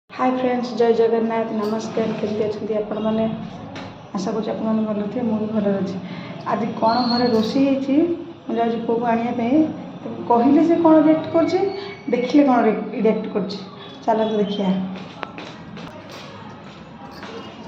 Hi friends, जय जगन्नाथ, नमस्कार। केमती अच्छे आपण मैंने आशा कर भल थे, मुझे भल अच्छी। आज कौन घर रोषे मुझे पु को आने कहले से कौन रिएक्ट कर देखिले कौन रिएक्ट कर चलो तो देखिए।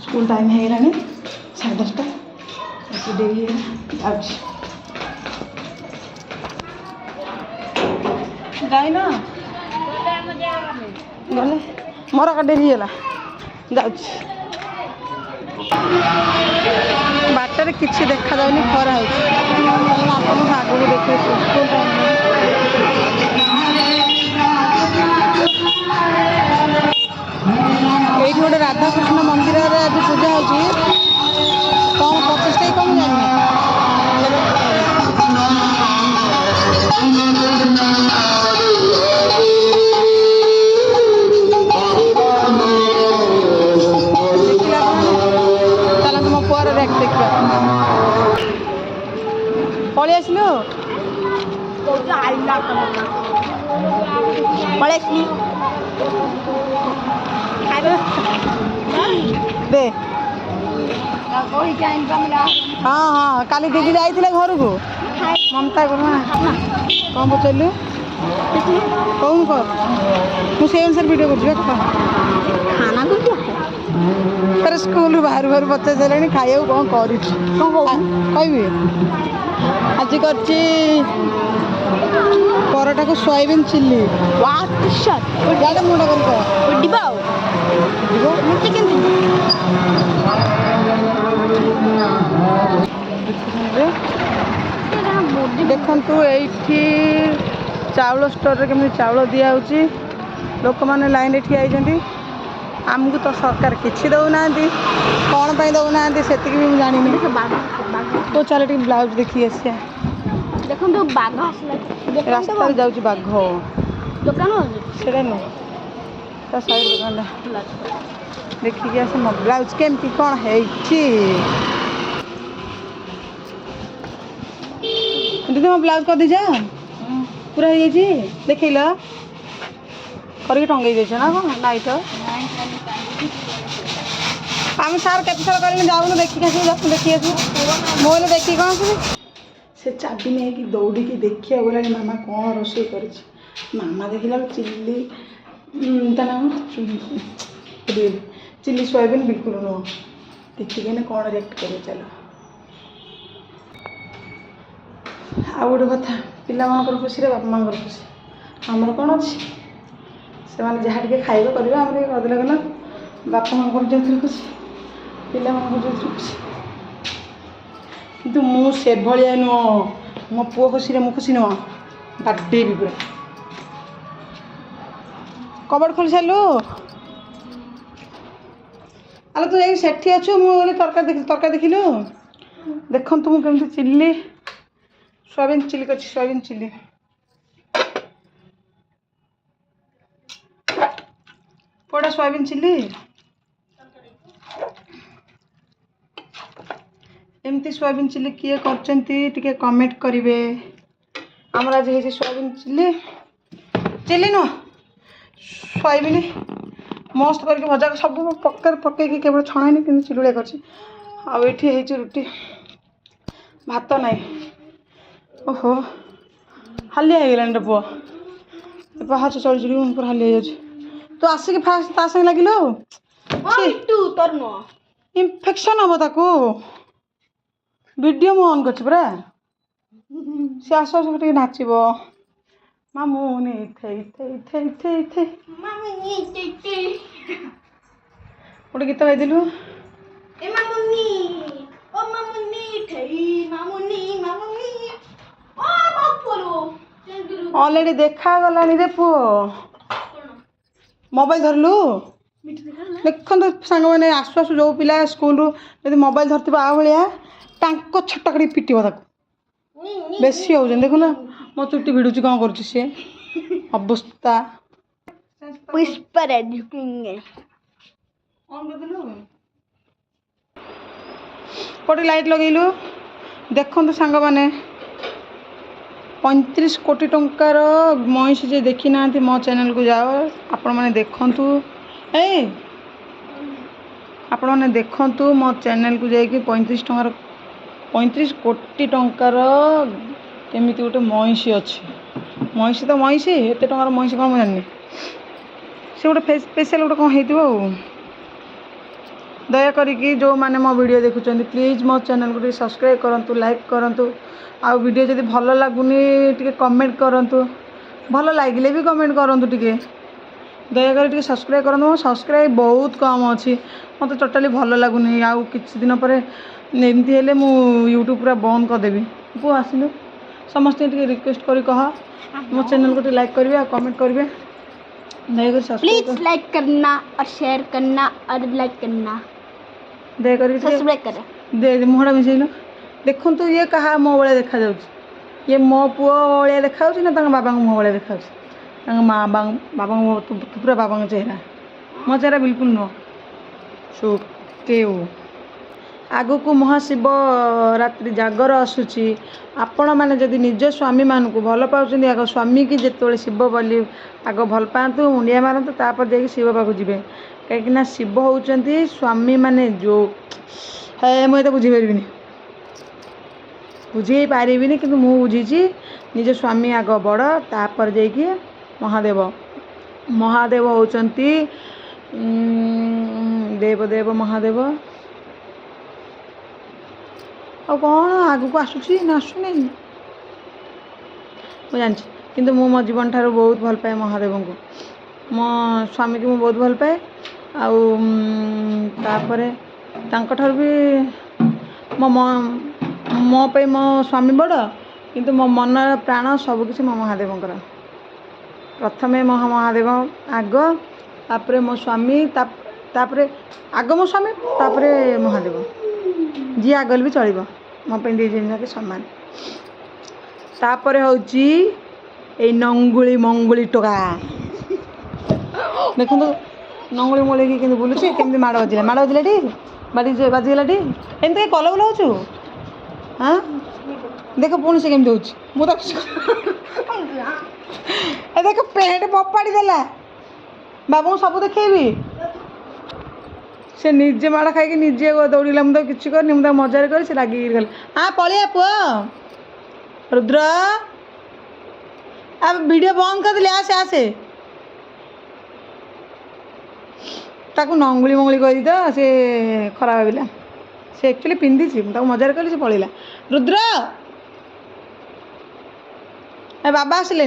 स्कूल टाइम है 10:30 डेरी जाए ना गले मोर का डेरी है बाटर किसी देखा जाऊनी खरा आपको आगे देखिए। स्कूल ये गोटे राधाकृष्ण मंदिर आज पूजा हो कौन 25 कौन जानी पलि आसलु दे हाँ हाँ काली दीदी जाइए घर को ममता कौन पचारू कौन कर मुझे अनुसार वीडियो कर खाना तेरे स्कूल बाहर बाहर पचार सारे खाया कौन कर आज कर परोटा को सोयाबीन चिल्ली मुंडा देखु ये चाउल स्टोर केमी चाउल दिया लोक मैंने लाइन ठिया आमको तो सरकार किसी दौना कौन पर दौना से भी जानी तो चलो टे ब्लाउज देखिए देखो तो बाघ रास्ता जाऊँ बाघ दुकान से नुह तो साइड दुकान देखिए आस मो ब्लाउज केमती कौन है दीदी मो ब्लाउज कर दीजा पूरा हो देखेल करके टंगे ना कौन नाइट आम सार के करें जाऊन देखिए देखिए मोबाइल देखिए कौन से चाबी नहीं कि दौड़ी की देखिए गला मामा कौन रोषे कर मामा देखला चिल्ली चिल्ली सोयाबीन बिल्कुल नुह देखिए कौन रिएक्ट कर चलो आ गोटे कथा पिला खुशी बापा माँ खुशी आमर कौन अच्छी से मैंने जहाँ टे खाइबा करेंगे आम करदे गला बापा माँ जो खुशी पिला माँ जो खुशी किंतु मुझे भाया नुह मो पु खुशी मु खुशी नुह बाडे भी पूरा कबड़ खोल सारू आलो तू जाइए सेठी अच्छु मुझे तरकारी देखिलु देखु मुझे केमती चिल्ली सोयाबीन चिल्ली कर सोयाबीन चिल्ली पड़ा सोयाबीन चिल्ली एमती सोयाबीन चिल्ली किए कर कमेंट करेंगे आमर आज है सोयाबीन चिल्ली चिल्ली नुह सोयाबीन मस्त करके भजा सब पकर पकईकि केवल छणानी कि चिलुड़िया कर रुटी भात नाई ओहो हालिया हो गलानी पुआ पाहाच चढ़ चढ़ी पूरा हालिया तू आसिक फास्ट ता संगे लगिल इनफेक्शन हम ताकू वीडियो मु ऑन कर सी आस आस नाचब मामू गोटे गीत गाइलु ऑलरेडी देखा गलानी रे पुओ मोबाइल धरलु देखो तो सांग मैंने आसु आसु जो पिला स्कूल रू मोबाइल धरती आ भाया टाँक छटकड़ी पिटब ताक बेसी हो देखुना मो चुट्टी भिड़ुची कौन कर सी अवस्था कोटे लाइट लगेलु देखु सांग मैंने 35 कोटी टंकार महीष जे देखी ना मो चैनल को जाओ आपण मैंने देखु ए आपने देखु मो चैनल को जाकि 35 कोटी टंकार केमी गोटे महिषी अच्छी महिषी तो महिषी एत टंकार महिषी कौन जानी से गोटे स्पेशल गोटे कौन हो दयाकि जो मैंने मो वीडियो देखुं प्लीज मो चैनल को सब्सक्राइब करूँ लाइक करूँ आ वीडियो जब भल लगुनि टे कमेंट करूँ भल लगे भी कमेंट करूँ टे दयाकरी सब्सक्राइब करूँ मो सब्सक्राइब बहुत कम अच्छी मत टोटाली भल लगुनि आउ किसी दिन पर एमती हेले मु यूट्यूब पूरा बंद करदेवी पु आसिलु समस्ते रिक्वेस्ट करी कह मो चैनल को लाइक करेंगे और कमेंट करेंगे दयाकरी प्लीज लाइक करना और शेयर करना और लाइक करना दयाकरी सब्सक्राइब कर दे मुहड़ा मिसेल देखु तो ये कहा मो भाया देखा ये मो पुओ भाया देखा ना बाबा मुँह भाया देखा माँ बाबा पूरा बाबा चेहरा मो चेहरा बिल्कुल नुह सो के आगु को महाशिव रात्रि जागर आसूची आपण मैंने जदि निज स्वामी मान को भल पाँच आग स्वामी की जिते शिव बोली आग भल पातु मुंडिया मारतु तापर जा शिव पाक जी कहीं शिव होती स्वामी माने जो है मुझे बुझीपारि बुझे पारि कि बुझी निज स्वामी आग बड़ तापर जाकि महादेव महादेव होती देवदेव महादेव आ कौन आग को आसूसी ना आसूनी मुझे जानची किंतु मु मो जीवन ठार बहुत भल पाए महादेव को मो स्वामी की मु बहुत भल पाए आपर ठार भी मो मो पे मो स्वामी बड़ किंतु मो मन प्राण सबकिछ मो महादेवंकर प्रथमे मो महादेव आग तापरे मो स्वामी तापरे आग मो स्वामी तापरे महादेव जी आगल भी चलो मो पे दी जन जाके सम्मान तापर होची ए नंगुली मंगुली टोका देखो नंगुली मंगुली कि बुलूची केमती माड़ बजिला टी बाड़ी बाजिगला टी एमती कल बुलाऊँ हाँ देख पुणी से केमती हो देख पेंट पपाड़ी देला बाबू सब देखेबी से निजे माड़ खाई निजे दौड़ला मुझे किसी करनी मुझे मजार कर रागिक गला हाँ पलिया पुओ रुद्र अब वीडियो बंद कर दिले आसे आसे ताकू नंगुली मंगुली कही तो से खराब भाविला से एक्चुअली पिंधि मजार कली से पलैला रुद्र ए बाबा आसिले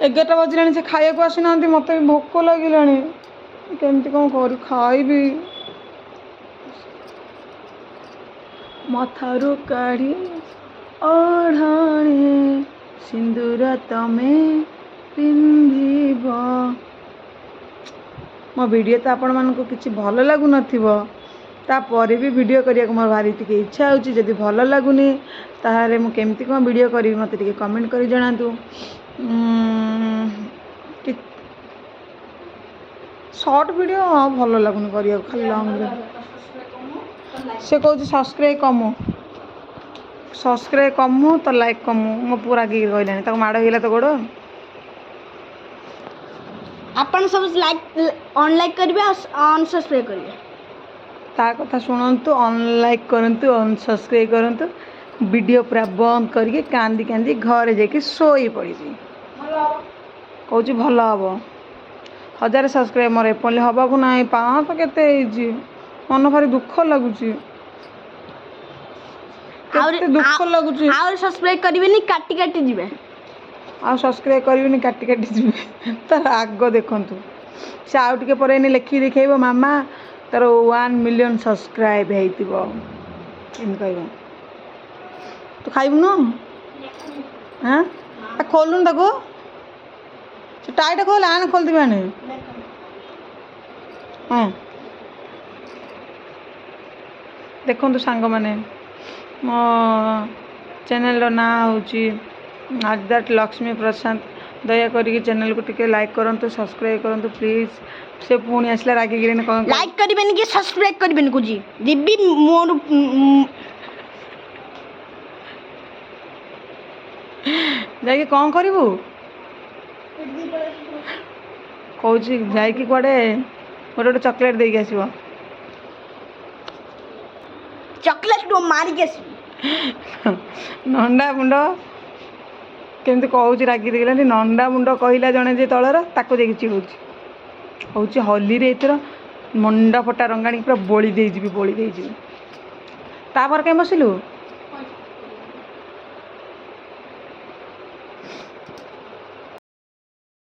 11टा बजला से खाया को आसीना मत भी भोक लगिला केमती कौन कर खाइबी मथारू काढ़ी ओढ़ाणे सिंदूर तमे पिंधिब मो वीडियो तो आपण मानक किसी भल लगुन तापर भी वीडियो करिया मोर भारी टिके इच्छा होची जदि भल लगुनी ताहारे मु केमती कौन वीडियो करी मत टिके कमेंट करी जणातु शॉर्ट वीडियो भल लगुन करिया खाली लॉन्ग से कहूँ सब्सक्राइब कमु तो लाइक कमु मो पूरा गिर कहलानी माड़ होगा तो गोड़ अपन सब लाइक ऑन लाइक करिवे ऑन सब्सक्राइब करिवे ता कथा शुणु अनलाइक करूँ अनसब्सक्राइब करूँ वीडियो पूरा बंद करके कांदी कांदी घरे जाकि शोई पड़ी कौच भल हम 1000 सब्सक्राइब मोर एपल हवा को ना 500 केते मन भारी दुख लगुच दुख लगुच सब्सक्राइब करिवेनी काटी काटी जिवे आ सब्सक्राइब करिवेनी काटी काटी जिवे तार आग देखंतु से आउ टिके पर एने लेखि देखेबो मामा तार 1 मिलियन सब्सक्राइब हेतिबो इन कहबो तो खाइबु न हां आ खोलुन ताको से टाइट खोल आन खोल दिबे आने हाँ देखो सांग मैंने मो चैनल ना हूँ आजदाट लक्ष्मी प्रशांत दयाकरी चैनल को टिके लाइक करंतु सब्सक्राइब करंतु प्लीज से पुणी आसला रागी गिरे कौन लाइक करिवेनी कि सब्सक्राइब करिवेनी कुजी दिबी मोर जाके कौन करिवु କହୁଛି ଯାଇକି କୁଆଡ଼େ ଗୋଟେ ଚକୋଲେଟ୍ ଦେଇକି ଆସିବ। ଚକୋଲେଟ୍ ମାରିକି ଆସିବି। ନଣ୍ଡା ମୁଣ୍ଡ କେମିତି କହୁଛି ରାଗି ଦେଇଗଲାନି। ନଣ୍ଡା ମୁଣ୍ଡ କହିଲା ଜଣେ ଯେ ତଳର, ତାକୁ ଦେଇକି ଚିଡ଼ୁଛି। କହୁଛି ହୋଲିରେ ଏଥର ମଣ୍ଡା ଫଟା ରଙ୍ଗାଣୀ ପୁରା ବୋଳି ଦେଇଯିବି। ତାପରେ କାଇଁ ବସିଲୁ?